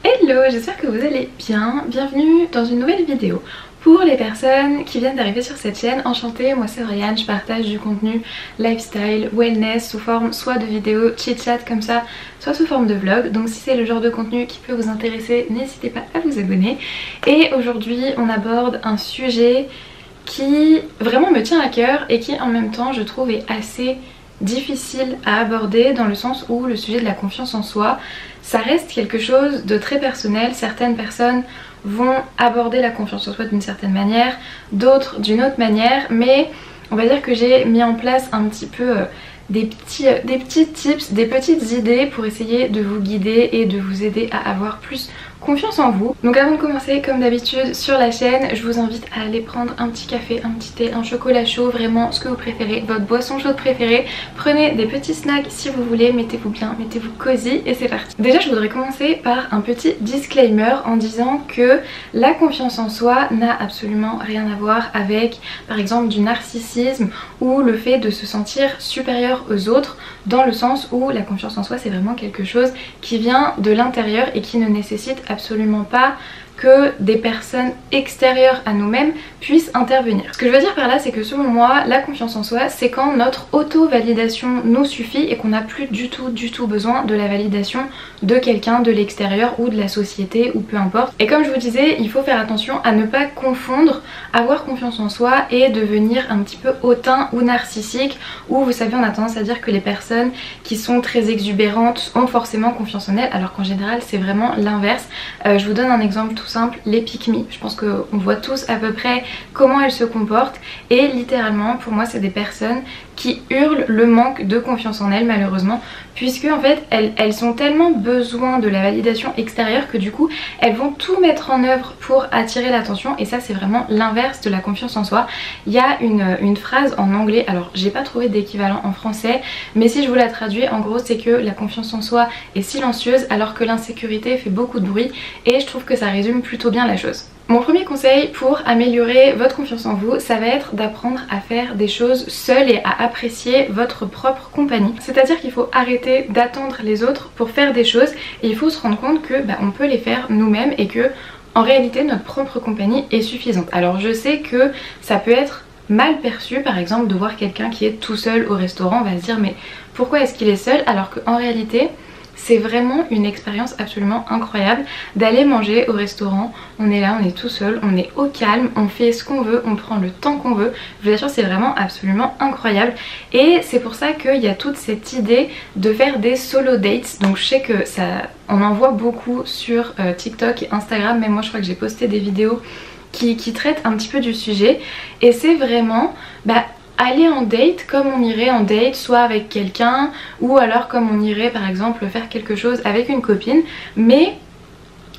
Hello, j'espère que vous allez bien. Bienvenue dans une nouvelle vidéo. Pour les personnes qui viennent d'arriver sur cette chaîne, enchantée, moi c'est Oriane, je partage du contenu lifestyle, wellness sous forme soit de vidéos chit-chat comme ça, soit sous forme de vlog. Donc si c'est le genre de contenu qui peut vous intéresser, n'hésitez pas à vous abonner. Et aujourd'hui on aborde un sujet qui vraiment me tient à cœur et qui en même temps je trouve est assez difficile à aborder, dans le sens où le sujet de la confiance en soi, ça reste quelque chose de très personnel. Certaines personnes vont aborder la confiance en soi d'une certaine manière, d'autres d'une autre manière, mais on va dire que j'ai mis en place un petit peu des petits tips, des petites idées pour essayer de vous guider et de vous aider à avoir plus confiance en vous. Donc avant de commencer, comme d'habitude sur la chaîne, je vous invite à aller prendre un petit café, un petit thé, un chocolat chaud, vraiment ce que vous préférez, votre boisson chaude préférée. Prenez des petits snacks si vous voulez, mettez-vous bien, mettez-vous cosy et c'est parti. Déjà je voudrais commencer par un petit disclaimer en disant que la confiance en soi n'a absolument rien à voir avec par exemple du narcissisme ou le fait de se sentir supérieur aux autres, dans le sens où la confiance en soi c'est vraiment quelque chose qui vient de l'intérieur et qui ne nécessite absolument pas que des personnes extérieures à nous-mêmes puissent intervenir. Ce que je veux dire par là, c'est que selon moi, la confiance en soi, c'est quand notre auto-validation nous suffit et qu'on n'a plus du tout besoin de la validation de quelqu'un de l'extérieur ou de la société ou peu importe. Et comme je vous disais, il faut faire attention à ne pas confondre avoir confiance en soi et devenir un petit peu hautain ou narcissique, où vous savez on a tendance à dire que les personnes qui sont très exubérantes ont forcément confiance en elles, alors qu'en général c'est vraiment l'inverse. Je vous donne un exemple tout simple, les pick-me. Je pense qu'on voit tous à peu près comment elles se comportent et littéralement pour moi c'est des personnes qui hurlent le manque de confiance en elles malheureusement, puisque en fait elles ont tellement besoin de la validation extérieure que du coup elles vont tout mettre en œuvre pour attirer l'attention, et ça c'est vraiment l'inverse de la confiance en soi. Il y a une phrase en anglais, alors j'ai pas trouvé d'équivalent en français, mais si je vous la traduis en gros c'est que la confiance en soi est silencieuse alors que l'insécurité fait beaucoup de bruit, et je trouve que ça résume plutôt bien la chose. Mon premier conseil pour améliorer votre confiance en vous, ça va être d'apprendre à faire des choses seule et à apprécier votre propre compagnie. C'est-à-dire qu'il faut arrêter d'attendre les autres pour faire des choses et il faut se rendre compte que on peut les faire nous-mêmes et que en réalité notre propre compagnie est suffisante. Alors je sais que ça peut être mal perçu par exemple de voir quelqu'un qui est tout seul au restaurant, on va se dire mais pourquoi est-ce qu'il est seul, alors qu'en réalité c'est vraiment une expérience absolument incroyable d'aller manger au restaurant. On est là, on est tout seul, on est au calme, on fait ce qu'on veut, on prend le temps qu'on veut. Je vous assure, c'est vraiment absolument incroyable. Et c'est pour ça qu'il y a toute cette idée de faire des solo dates. Donc je sais que ça, on en voit beaucoup sur TikTok et Instagram. Même moi je crois que j'ai posté des vidéos qui traitent un petit peu du sujet. Et c'est vraiment aller en date comme on irait en date soit avec quelqu'un ou alors comme on irait par exemple faire quelque chose avec une copine, mais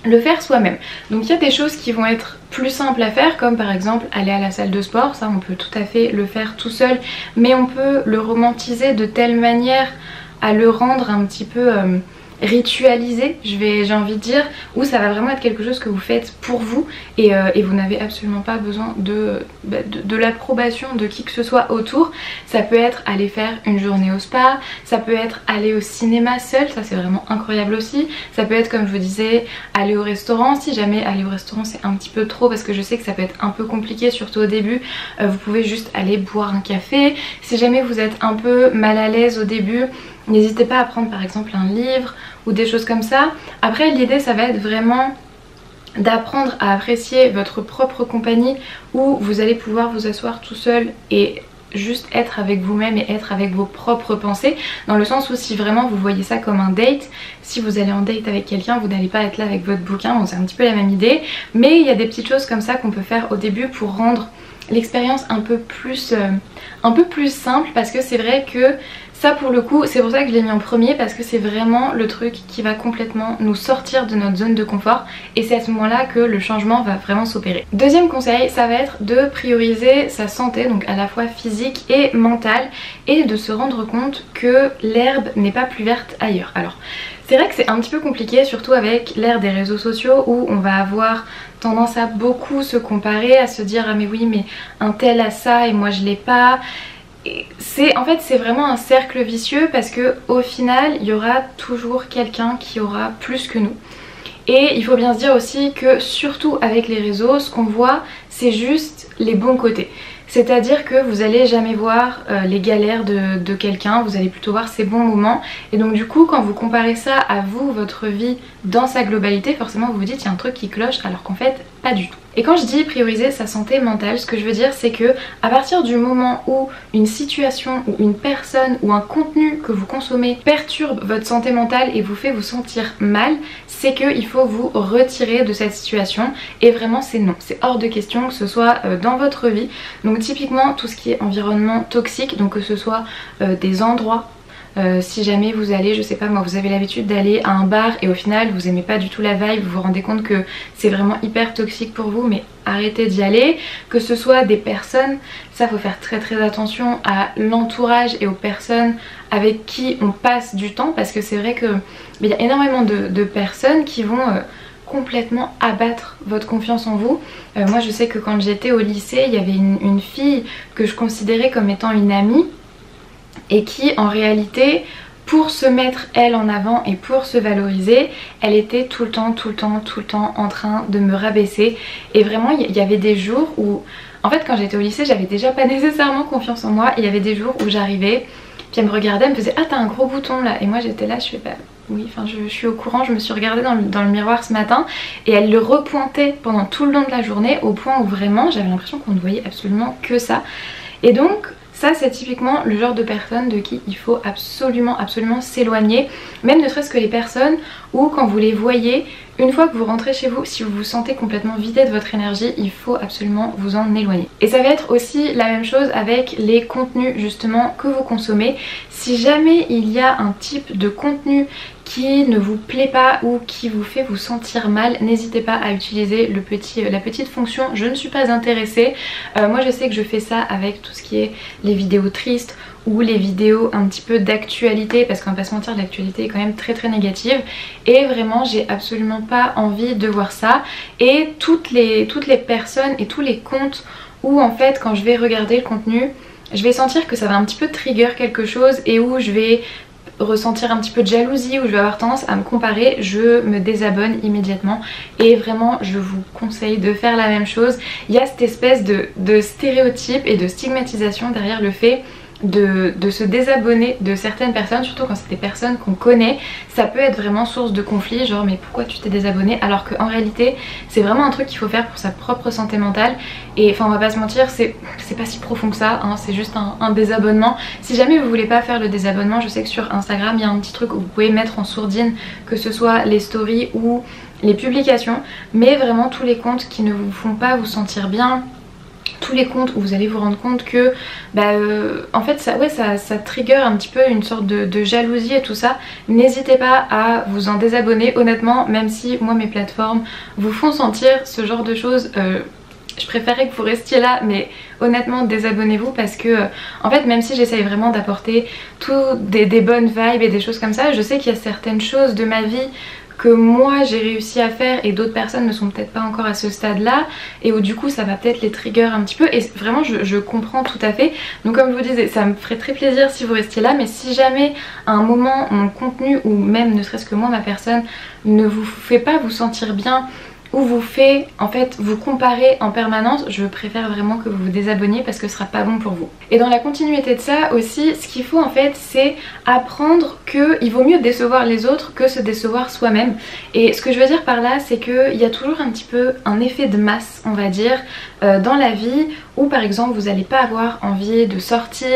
le faire soi-même. Donc il y a des choses qui vont être plus simples à faire, comme par exemple aller à la salle de sport. Ça on peut tout à fait le faire tout seul, mais on peut le romantiser de telle manière à le rendre un petit peu ritualisé, j'ai envie de dire, où ça va vraiment être quelque chose que vous faites pour vous et vous n'avez absolument pas besoin de l'approbation de qui que ce soit autour. Ça peut être aller faire une journée au spa, ça peut être aller au cinéma seul, ça c'est vraiment incroyable aussi. Ça peut être, comme je vous disais, aller au restaurant. Si jamais aller au restaurant c'est un petit peu trop, parce que je sais que ça peut être un peu compliqué surtout au début, vous pouvez juste aller boire un café. Si jamais vous êtes un peu mal à l'aise au début, n'hésitez pas à prendre par exemple un livre ou des choses comme ça. Après l'idée ça va être vraiment d'apprendre à apprécier votre propre compagnie, où vous allez pouvoir vous asseoir tout seul et juste être avec vous-même et être avec vos propres pensées, dans le sens où si vraiment vous voyez ça comme un date, si vous allez en date avec quelqu'un, vous n'allez pas être là avec votre bouquin. Bon, c'est un petit peu la même idée, mais il y a des petites choses comme ça qu'on peut faire au début pour rendre l'expérience un peu plus simple, parce que c'est vrai que ça pour le coup, c'est pour ça que je l'ai mis en premier, parce que c'est vraiment le truc qui va complètement nous sortir de notre zone de confort, et c'est à ce moment là que le changement va vraiment s'opérer. Deuxième conseil, ça va être de prioriser sa santé, donc à la fois physique et mentale, et de se rendre compte que l'herbe n'est pas plus verte ailleurs. Alors c'est vrai que c'est un petit peu compliqué, surtout avec l'ère des réseaux sociaux où on va avoir tendance à beaucoup se comparer, à se dire ah mais oui mais un tel a ça et moi je l'ai pas. En fait c'est vraiment un cercle vicieux, parce que au final il y aura toujours quelqu'un qui aura plus que nous. Et il faut bien se dire aussi que surtout avec les réseaux, ce qu'on voit c'est juste les bons côtés. C'est-à-dire que vous allez jamais voir les galères de quelqu'un, vous allez plutôt voir ses bons moments. Et donc du coup quand vous comparez ça à vous, votre vie dans sa globalité, forcément vous vous dites il y a un truc qui cloche, alors qu'en fait pas du tout. Et quand je dis prioriser sa santé mentale, ce que je veux dire c'est que à partir du moment où une situation ou une personne ou un contenu que vous consommez perturbe votre santé mentale et vous fait vous sentir mal, c'est qu'il faut vous retirer de cette situation. Et vraiment c'est non, c'est hors de question que ce soit dans votre vie. Donc typiquement tout ce qui est environnement toxique, donc que ce soit des endroits, si jamais vous allez, je sais pas moi, vous avez l'habitude d'aller à un bar et au final vous aimez pas du tout la vibe, vous vous rendez compte que c'est vraiment hyper toxique pour vous, mais arrêtez d'y aller. Que ce soit des personnes, ça faut faire très attention à l'entourage et aux personnes avec qui on passe du temps, parce que c'est vrai que il y a énormément de personnes qui vont complètement abattre votre confiance en vous. Moi je sais que quand j'étais au lycée, il y avait une fille que je considérais comme étant une amie et qui en réalité, pour se mettre elle en avant et pour se valoriser, elle était tout le temps en train de me rabaisser. Et vraiment il y avait des jours où, en fait quand j'étais au lycée j'avais déjà pas nécessairement confiance en moi, et il y avait des jours où j'arrivais, puis elle me regardait, elle me faisait ah t'as un gros bouton là, et moi j'étais là, je fais bah oui, enfin je suis au courant, je me suis regardée dans le miroir ce matin, et elle le repointait pendant tout le long de la journée au point où vraiment j'avais l'impression qu'on ne voyait absolument que ça. Et donc ça c'est typiquement le genre de personne de qui il faut absolument s'éloigner, même ne serait-ce que les personnes où quand vous les voyez, une fois que vous rentrez chez vous, si vous vous sentez complètement vidé de votre énergie, il faut absolument vous en éloigner. Et ça va être aussi la même chose avec les contenus justement que vous consommez. Si jamais il y a un type de contenu qui ne vous plaît pas ou qui vous fait vous sentir mal, n'hésitez pas à utiliser la petite fonction je ne suis pas intéressée. Moi je sais que je fais ça avec tout ce qui est les vidéos tristes ou les vidéos un petit peu d'actualité, parce qu'on va pas se mentir, l'actualité est quand même très négative, et vraiment j'ai absolument pas envie de voir ça. Et toutes les personnes et tous les comptes où en fait quand je vais regarder le contenu, je vais sentir que ça va un petit peu trigger quelque chose et où je vais ressentir un petit peu de jalousie, où je vais avoir tendance à me comparer, je me désabonne immédiatement. Et vraiment je vous conseille de faire la même chose. Il y a cette espèce de stéréotype et de stigmatisation derrière le fait de se désabonner de certaines personnes, surtout quand c'est des personnes qu'on connaît. Ça peut être vraiment source de conflit, genre mais pourquoi tu t'es désabonné, alors qu'en réalité c'est vraiment un truc qu'il faut faire pour sa propre santé mentale. Et enfin on va pas se mentir, c'est pas si profond que ça, hein, c'est juste un désabonnement. Si jamais vous voulez pas faire le désabonnement, je sais que sur Instagram il y a un petit truc où vous pouvez mettre en sourdine, que ce soit les stories ou les publications, mais vraiment tous les comptes qui ne vous font pas vous sentir bien, tous les comptes où vous allez vous rendre compte que en fait ça trigger un petit peu une sorte de jalousie et tout ça, n'hésitez pas à vous en désabonner. Honnêtement, même si moi mes plateformes vous font sentir ce genre de choses, je préférerais que vous restiez là, mais honnêtement désabonnez-vous, parce que en fait même si j'essaye vraiment d'apporter des bonnes vibes et des choses comme ça, je sais qu'il y a certaines choses de ma vie que moi j'ai réussi à faire et d'autres personnes ne sont peut-être pas encore à ce stade là, et où du coup ça va peut-être les trigger un petit peu, et vraiment je comprends tout à fait. Donc comme je vous disais, ça me ferait très plaisir si vous restiez là, mais si jamais à un moment mon contenu ou même ne serait-ce que moi ma personne ne vous fait pas vous sentir bien ou vous fait en fait vous comparer en permanence, je préfère vraiment que vous vous désabonniez, parce que ce sera pas bon pour vous. Et dans la continuité de ça aussi, ce qu'il faut en fait c'est apprendre qu'il vaut mieux décevoir les autres que se décevoir soi-même. Et ce que je veux dire par là, c'est qu'il y a toujours un petit peu un effet de masse, on va dire, dans la vie, où par exemple vous n'allez pas avoir envie de sortir,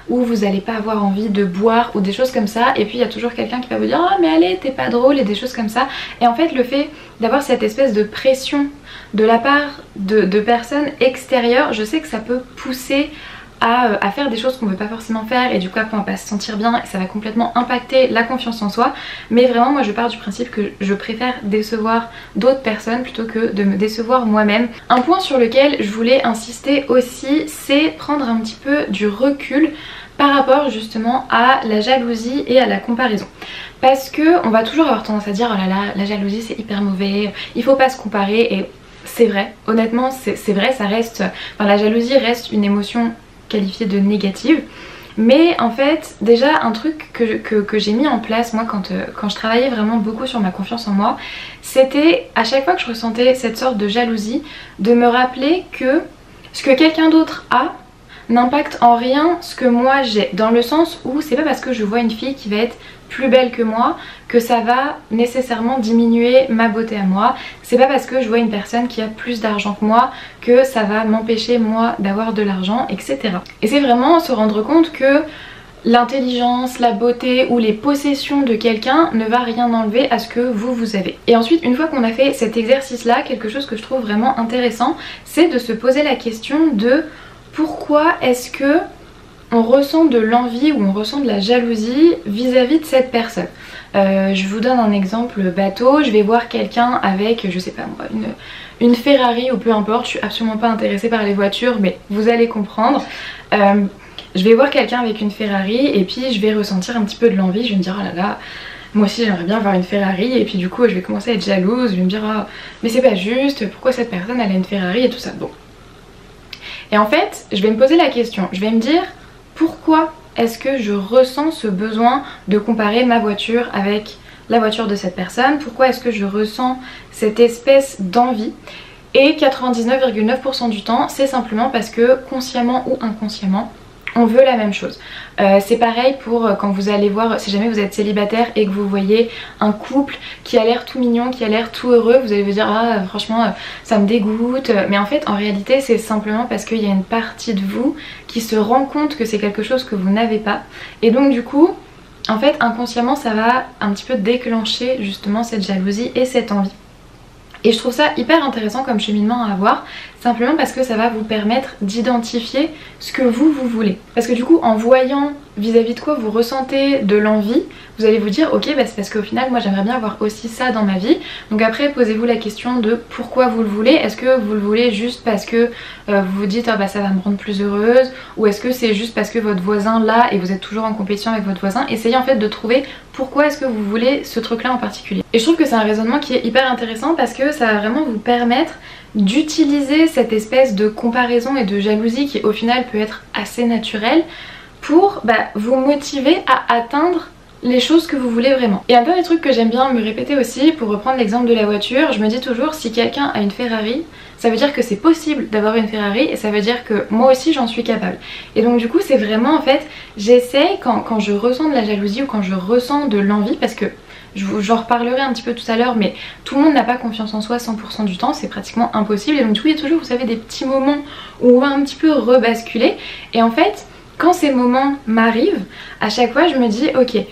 ou vous n'allez pas avoir envie de boire ou des choses comme ça, et puis il y a toujours quelqu'un qui va vous dire oh mais allez t'es pas drôle, et des choses comme ça. Et en fait le fait d'avoir cette espèce de pression de la part de personnes extérieures, je sais que ça peut pousser à faire des choses qu'on ne veut pas forcément faire, et du coup après on va pas se sentir bien et ça va complètement impacter la confiance en soi. Mais vraiment moi je pars du principe que je préfère décevoir d'autres personnes plutôt que de me décevoir moi-même. Un point sur lequel je voulais insister aussi, c'est prendre un petit peu du recul par rapport justement à la jalousie et à la comparaison. Parce que on va toujours avoir tendance à dire oh là là la jalousie c'est hyper mauvais, il faut pas se comparer, et c'est vrai, honnêtement c'est vrai, ça reste, enfin la jalousie reste une émotion qualifiée de négative, Mais en fait déjà un truc que j'ai mis en place moi quand je travaillais vraiment beaucoup sur ma confiance en moi, c'était à chaque fois que je ressentais cette sorte de jalousie, de me rappeler que ce que quelqu'un d'autre a n'impacte en rien ce que moi j'ai, dans le sens où c'est pas parce que je vois une fille qui va être plus belle que moi que ça va nécessairement diminuer ma beauté à moi, c'est pas parce que je vois une personne qui a plus d'argent que moi que ça va m'empêcher moi d'avoir de l'argent, etc. Et c'est vraiment se rendre compte que l'intelligence, la beauté ou les possessions de quelqu'un ne va rien enlever à ce que vous avez. Et ensuite, une fois qu'on a fait cet exercice là, quelque chose que je trouve vraiment intéressant, c'est de se poser la question de pourquoi est-ce que on ressent de l'envie ou on ressent de la jalousie vis-à-vis de cette personne. Je vous donne un exemple bateau, je vais voir quelqu'un avec, je sais pas moi, une Ferrari ou peu importe, je suis absolument pas intéressée par les voitures mais vous allez comprendre. Je vais voir quelqu'un avec une Ferrari et puis je vais ressentir un petit peu de l'envie, je vais me dire oh là là, moi aussi j'aimerais bien avoir une Ferrari, et puis du coup je vais commencer à être jalouse, je vais me dire oh, mais c'est pas juste, pourquoi cette personne elle a une Ferrari et tout ça. Bon. Et en fait je vais me poser la question, je vais me dire pourquoi est-ce que je ressens ce besoin de comparer ma voiture avec la voiture de cette personne, pourquoi est-ce que je ressens cette espèce d'envie. Et 99,9% du temps c'est simplement parce que consciemment ou inconsciemment on veut la même chose. C'est pareil pour quand vous allez voir, si jamais vous êtes célibataire et que vous voyez un couple qui a l'air tout mignon, qui a l'air tout heureux, vous allez vous dire ah franchement ça me dégoûte, mais en fait en réalité c'est simplement parce qu'il y a une partie de vous qui se rend compte que c'est quelque chose que vous n'avez pas, et donc du coup en fait inconsciemment ça va un petit peu déclencher justement cette jalousie et cette envie. Et je trouve ça hyper intéressant comme cheminement à avoir, simplement parce que ça va vous permettre d'identifier ce que vous voulez. Parce que du coup en voyant vis-à-vis de quoi vous ressentez de l'envie, vous allez vous dire ok bah c'est parce qu'au final moi j'aimerais bien avoir aussi ça dans ma vie. Donc après posez-vous la question de pourquoi vous le voulez. Est-ce que vous le voulez juste parce que vous vous dites ah bah ça va me rendre plus heureuse, ou est-ce que c'est juste parce que votre voisin l'a et vous êtes toujours en compétition avec votre voisin. Essayez en fait de trouver pourquoi est-ce que vous voulez ce truc là en particulier. Et je trouve que c'est un raisonnement qui est hyper intéressant parce que ça va vraiment vous permettre d'utiliser cette espèce de comparaison et de jalousie qui au final peut être assez naturelle pour vous motiver à atteindre les choses que vous voulez vraiment. Et un dernier truc que j'aime bien me répéter aussi, pour reprendre l'exemple de la voiture, je me dis toujours si quelqu'un a une Ferrari, ça veut dire que c'est possible d'avoir une Ferrari et ça veut dire que moi aussi j'en suis capable. Et donc du coup c'est vraiment en fait, j'essaye quand je ressens de la jalousie ou quand je ressens de l'envie, parce que j'en reparlerai un petit peu tout à l'heure, mais tout le monde n'a pas confiance en soi 100% du temps, c'est pratiquement impossible. Et donc du coup il y a toujours, vous savez, des petits moments où on va un petit peu rebasculer. Et en fait quand ces moments m'arrivent, à chaque fois je me dis ok,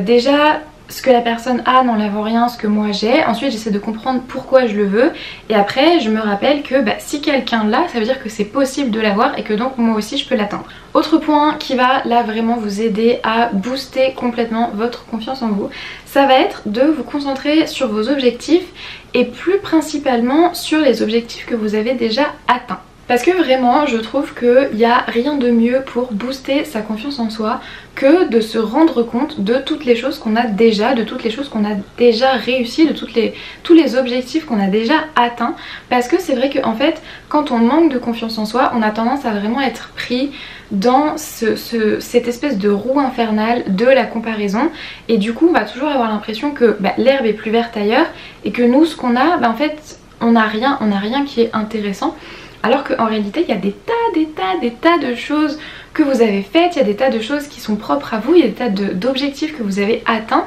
déjà ce que la personne a n'enlève rien ce que moi j'ai, ensuite j'essaie de comprendre pourquoi je le veux, et après je me rappelle que si quelqu'un l'a, ça veut dire que c'est possible de l'avoir et que donc moi aussi je peux l'atteindre. Autre point qui va là vraiment vous aider à booster complètement votre confiance en vous, ça va être de vous concentrer sur vos objectifs et plus principalement sur les objectifs que vous avez déjà atteints. Parce que vraiment je trouve qu'il n'y a rien de mieux pour booster sa confiance en soi que de se rendre compte de toutes les choses qu'on a déjà, de toutes les choses qu'on a déjà réussi, de tous les objectifs qu'on a déjà atteints. Parce que c'est vrai qu'en fait quand on manque de confiance en soi, on a tendance à vraiment être pris dans cette espèce de roue infernale de la comparaison, et du coup on va toujours avoir l'impression que l'herbe est plus verte ailleurs et que nous ce qu'on a, en fait on n'a rien qui est intéressant. Alors qu'en réalité il y a des tas de choses que vous avez faites, il y a des tas de choses qui sont propres à vous, il y a des tas d'objectifs que vous avez atteints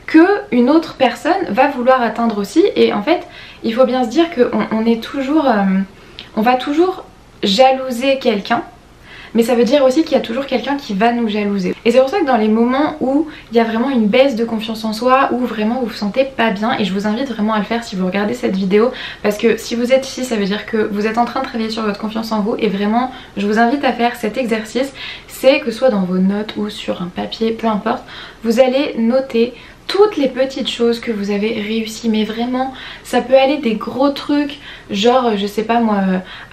que une autre personne va vouloir atteindre aussi. Et en fait il faut bien se dire qu'on est toujours, on va toujours jalouser quelqu'un, mais ça veut dire aussi qu'il y a toujours quelqu'un qui va nous jalouser. Et c'est pour ça que dans les moments où il y a vraiment une baisse de confiance en soi, où vraiment vous vous sentez pas bien, et je vous invite vraiment à le faire si vous regardez cette vidéo, parce que si vous êtes ici ça veut dire que vous êtes en train de travailler sur votre confiance en vous, et vraiment je vous invite à faire cet exercice. C'est que soit dans vos notes ou sur un papier, peu importe, vous allez noter toutes les petites choses que vous avez réussi, mais vraiment ça peut aller des gros trucs genre je sais pas moi,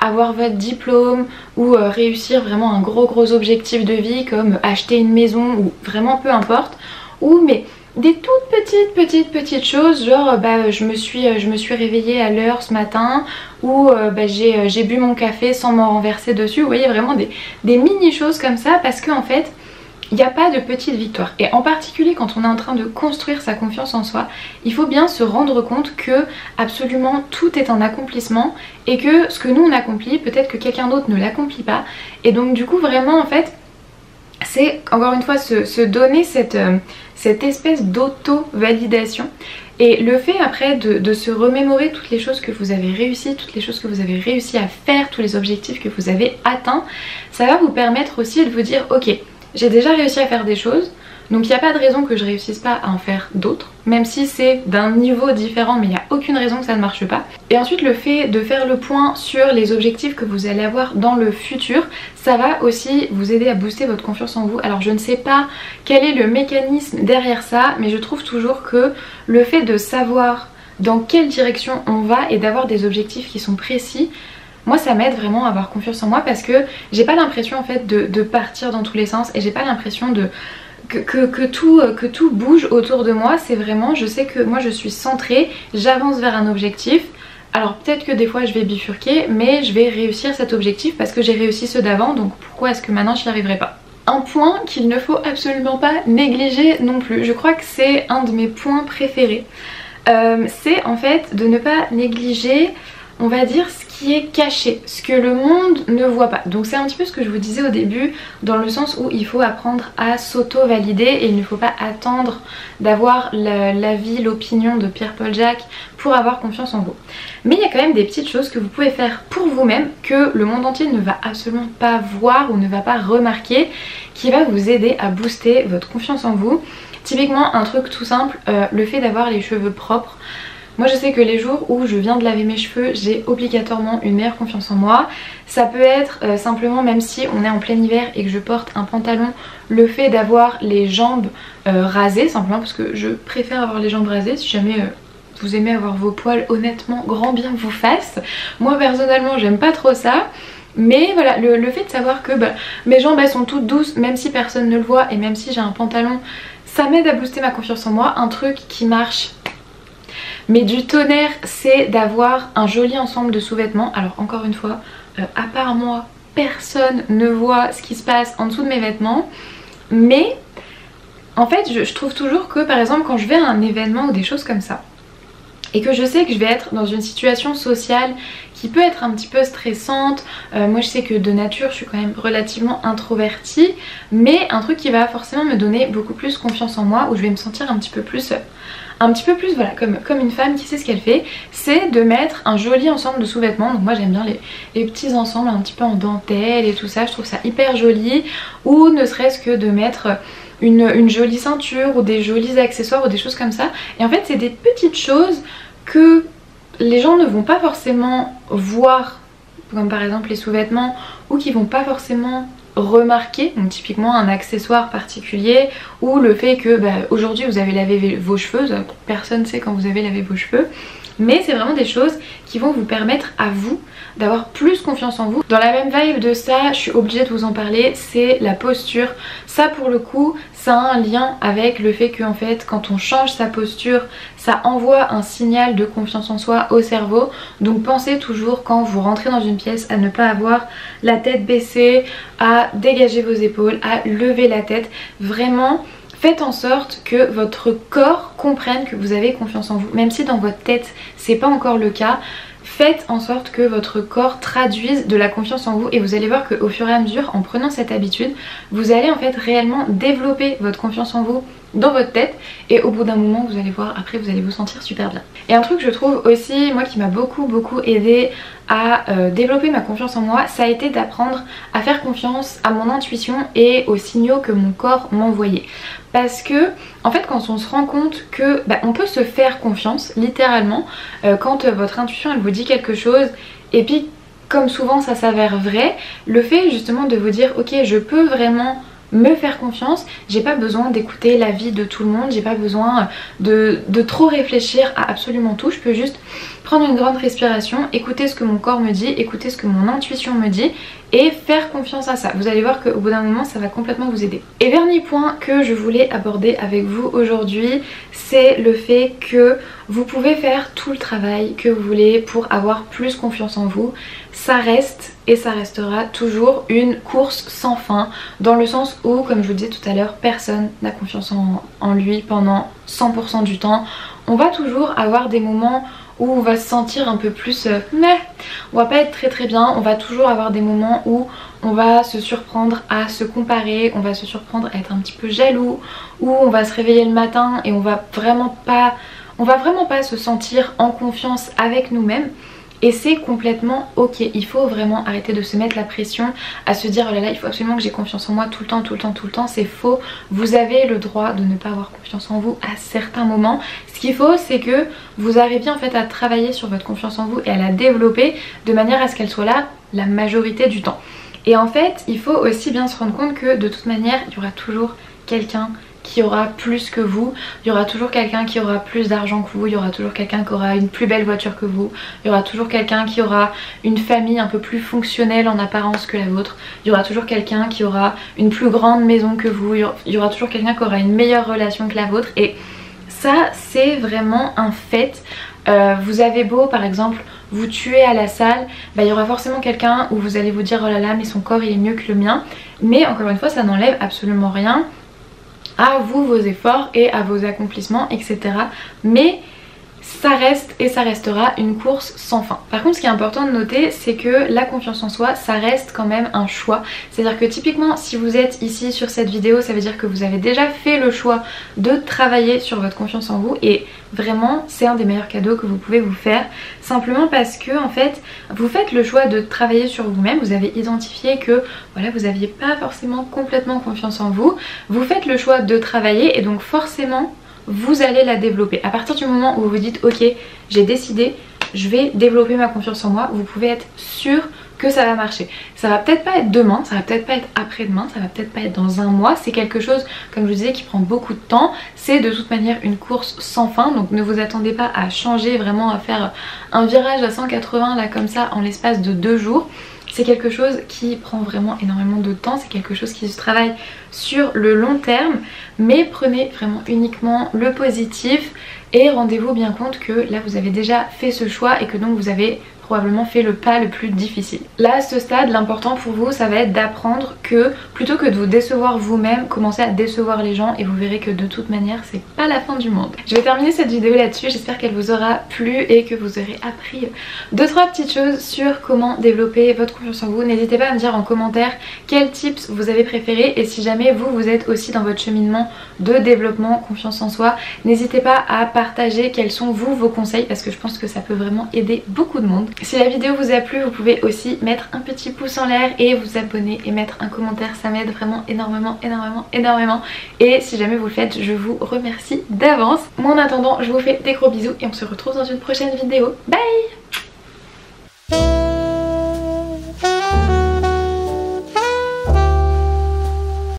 avoir votre diplôme, ou réussir vraiment un gros objectif de vie comme acheter une maison, ou vraiment peu importe, ou mais des toutes petites choses genre je me suis réveillée à l'heure ce matin, ou j'ai bu mon café sans m'en renverser dessus. Vous voyez, vraiment des mini choses comme ça, parce que en fait il n'y a pas de petite victoire. Et en particulier quand on est en train de construire sa confiance en soi, il faut bien se rendre compte que absolument tout est un accomplissement et que ce que nous on accomplit, peut-être que quelqu'un d'autre ne l'accomplit pas. Et donc du coup vraiment en fait, c'est encore une fois se donner cette espèce d'auto-validation. Et le fait après de se remémorer toutes les choses que vous avez réussi, toutes les choses que vous avez réussi à faire, tous les objectifs que vous avez atteints, ça va vous permettre aussi de vous dire ok, j'ai déjà réussi à faire des choses, donc il n'y a pas de raison que je réussisse pas à en faire d'autres, même si c'est d'un niveau différent, mais il n'y a aucune raison que ça ne marche pas. Et ensuite le fait de faire le point sur les objectifs que vous allez avoir dans le futur, ça va aussi vous aider à booster votre confiance en vous. Alors je ne sais pas quel est le mécanisme derrière ça, mais je trouve toujours que le fait de savoir dans quelle direction on va et d'avoir des objectifs qui sont précis, moi ça m'aide vraiment à avoir confiance en moi parce que j'ai pas l'impression en fait de partir dans tous les sens et j'ai pas l'impression de que tout bouge autour de moi. C'est vraiment, je sais que moi je suis centrée, j'avance vers un objectif. Alors peut-être que des fois je vais bifurquer, mais je vais réussir cet objectif parce que j'ai réussi ceux d'avant, donc pourquoi est-ce que maintenant je n'y arriverai pas? Un point qu'il ne faut absolument pas négliger non plus, je crois que c'est un de mes points préférés, c'est en fait de ne pas négliger, on va dire, ce qui est caché, ce que le monde ne voit pas. Donc c'est un petit peu ce que je vous disais au début, dans le sens où il faut apprendre à s'auto-valider et il ne faut pas attendre d'avoir l'avis, l'opinion de Pierre-Paul Jacques pour avoir confiance en vous. Mais il y a quand même des petites choses que vous pouvez faire pour vous-même, que le monde entier ne va absolument pas voir ou ne va pas remarquer, qui va vous aider à booster votre confiance en vous. Typiquement un truc tout simple, le fait d'avoir les cheveux propres. Moi je sais que les jours où je viens de laver mes cheveux, j'ai obligatoirement une meilleure confiance en moi. Ça peut être simplement, même si on est en plein hiver et que je porte un pantalon, le fait d'avoir les jambes rasées, simplement parce que je préfère avoir les jambes rasées. Si jamais vous aimez avoir vos poils, honnêtement, grand bien vous fasse. Moi personnellement j'aime pas trop ça. Mais voilà, le fait de savoir que mes jambes elles sont toutes douces, même si personne ne le voit et même si j'ai un pantalon, ça m'aide à booster ma confiance en moi. Un truc qui marche mais du tonnerre, c'est d'avoir un joli ensemble de sous-vêtements. Alors encore une fois, à part moi, personne ne voit ce qui se passe en dessous de mes vêtements. Mais en fait, je trouve toujours que par exemple quand je vais à un événement ou des choses comme ça, et que je sais que je vais être dans une situation sociale qui peut être un petit peu stressante. Moi je sais que de nature je suis quand même relativement introvertie, mais un truc qui va forcément me donner beaucoup plus confiance en moi, où je vais me sentir un petit peu plus voilà, comme une femme qui sait ce qu'elle fait, c'est de mettre un joli ensemble de sous-vêtements. Donc moi j'aime bien les petits ensembles un petit peu en dentelle et tout ça, je trouve ça hyper joli. Ou ne serait-ce que de mettre une jolie ceinture ou des jolis accessoires ou des choses comme ça. Et en fait c'est des petites choses que les gens ne vont pas forcément voir, comme par exemple les sous-vêtements, ou qui vont pas forcément remarquer, donc typiquement un accessoire particulier, ou le fait que aujourd'hui vous avez lavé vos cheveux, personne ne sait quand vous avez lavé vos cheveux, mais c'est vraiment des choses qui vont vous permettre à vous d'avoir plus confiance en vous. Dans la même vibe de ça, je suis obligée de vous en parler, c'est la posture. Ça pour le coup, ça a un lien avec le fait qu'en fait quand on change sa posture, ça envoie un signal de confiance en soi au cerveau. Donc pensez toujours quand vous rentrez dans une pièce à ne pas avoir la tête baissée, à dégager vos épaules, à lever la tête. Vraiment, faites en sorte que votre corps comprenne que vous avez confiance en vous. Même si dans votre tête c'est pas encore le cas, faites en sorte que votre corps traduise de la confiance en vous et vous allez voir qu'au fur et à mesure, en prenant cette habitude, vous allez en fait réellement développer votre confiance en vous dans votre tête et au bout d'un moment vous allez voir, après vous allez vous sentir super bien. Et un truc que je trouve aussi, moi qui m'a beaucoup aidé à développer ma confiance en moi, ça a été d'apprendre à faire confiance à mon intuition et aux signaux que mon corps m'envoyait. Parce que en fait quand on se rend compte que on peut se faire confiance littéralement quand votre intuition elle vous dit quelque chose et puis comme souvent ça s'avère vrai, le fait justement de vous dire ok je peux vraiment me faire confiance, j'ai pas besoin d'écouter l'avis de tout le monde, j'ai pas besoin de trop réfléchir à absolument tout, je peux juste prendre une grande respiration, écouter ce que mon corps me dit, écouter ce que mon intuition me dit et faire confiance à ça. Vous allez voir qu'au bout d'un moment ça va complètement vous aider. Et dernier point que je voulais aborder avec vous aujourd'hui, c'est le fait que Vous pouvez faire tout le travail que vous voulez pour avoir plus confiance en vous. Ça reste et ça restera toujours une course sans fin, dans le sens où, comme je vous disais tout à l'heure, personne n'a confiance en lui pendant 100% du temps. On va toujours avoir des moments où on va se sentir un peu plus mais on va pas être très bien. On va toujours avoir des moments où on va se surprendre à se comparer, on va se surprendre à être un petit peu jaloux, où on va se réveiller le matin et on va vraiment pas se sentir en confiance avec nous-mêmes. Et c'est complètement ok, il faut vraiment arrêter de se mettre la pression à se dire oh là là il faut absolument que j'ai confiance en moi tout le temps, c'est faux. Vous avez le droit de ne pas avoir confiance en vous à certains moments. Ce qu'il faut c'est que vous arriviez en fait à travailler sur votre confiance en vous et à la développer de manière à ce qu'elle soit là la majorité du temps. Et en fait il faut aussi bien se rendre compte que de toute manière il y aura toujours quelqu'un qui aura plus que vous, il y aura toujours quelqu'un qui aura plus d'argent que vous, il y aura toujours quelqu'un qui aura une plus belle voiture que vous, il y aura toujours quelqu'un qui aura une famille un peu plus fonctionnelle en apparence que la vôtre, il y aura toujours quelqu'un qui aura une plus grande maison que vous, il y aura toujours quelqu'un qui aura une meilleure relation que la vôtre. Et ça c'est vraiment un fait. Vous avez beau par exemple vous tuer à la salle, il y aura forcément quelqu'un où vous allez vous dire oh là là mais son corps il est mieux que le mien. Mais encore une fois ça n'enlève absolument rien à vous, vos efforts et à vos accomplissements, etc. Mais ça reste et ça restera une course sans fin. Par contre ce qui est important de noter c'est que la confiance en soi ça reste quand même un choix. C'est à dire que typiquement si vous êtes ici sur cette vidéo ça veut dire que vous avez déjà fait le choix de travailler sur votre confiance en vous. Et vraiment c'est un des meilleurs cadeaux que vous pouvez vous faire, simplement parce que en fait vous faites le choix de travailler sur vous-même. Vous avez identifié que voilà vous n'aviez pas forcément complètement confiance en vous, vous faites le choix de travailler et donc forcément vous allez la développer. À partir du moment où vous vous dites ok j'ai décidé je vais développer ma confiance en moi, vous pouvez être sûr que ça va marcher. Ça va peut-être pas être demain, ça va peut-être pas être après-demain, ça va peut-être pas être dans un mois. C'est quelque chose comme je vous disais qui prend beaucoup de temps. C'est de toute manière une course sans fin, donc ne vous attendez pas à changer, vraiment à faire un virage à 180 là comme ça en l'espace de 2 jours. C'est quelque chose qui prend vraiment énormément de temps, c'est quelque chose qui se travaille sur le long terme, mais prenez vraiment uniquement le positif et rendez-vous bien compte que là vous avez déjà fait ce choix et que donc vous avez probablement fait le pas le plus difficile. Là à ce stade l'important pour vous ça va être d'apprendre que plutôt que de vous décevoir vous-même, commencez à décevoir les gens et vous verrez que de toute manière c'est pas la fin du monde. Je vais terminer cette vidéo là-dessus, j'espère qu'elle vous aura plu et que vous aurez appris 2-3 petites choses sur comment développer votre confiance en vous. N'hésitez pas à me dire en commentaire quels tips vous avez préférés et si jamais vous êtes aussi dans votre cheminement de développement confiance en soi, n'hésitez pas à partager quels sont vos conseils parce que je pense que ça peut vraiment aider beaucoup de monde. Si la vidéo vous a plu, vous pouvez aussi mettre un petit pouce en l'air et vous abonner et mettre un commentaire, ça m'aide vraiment énormément. Et si jamais vous le faites, je vous remercie d'avance. Moi en attendant, je vous fais des gros bisous et on se retrouve dans une prochaine vidéo. Bye!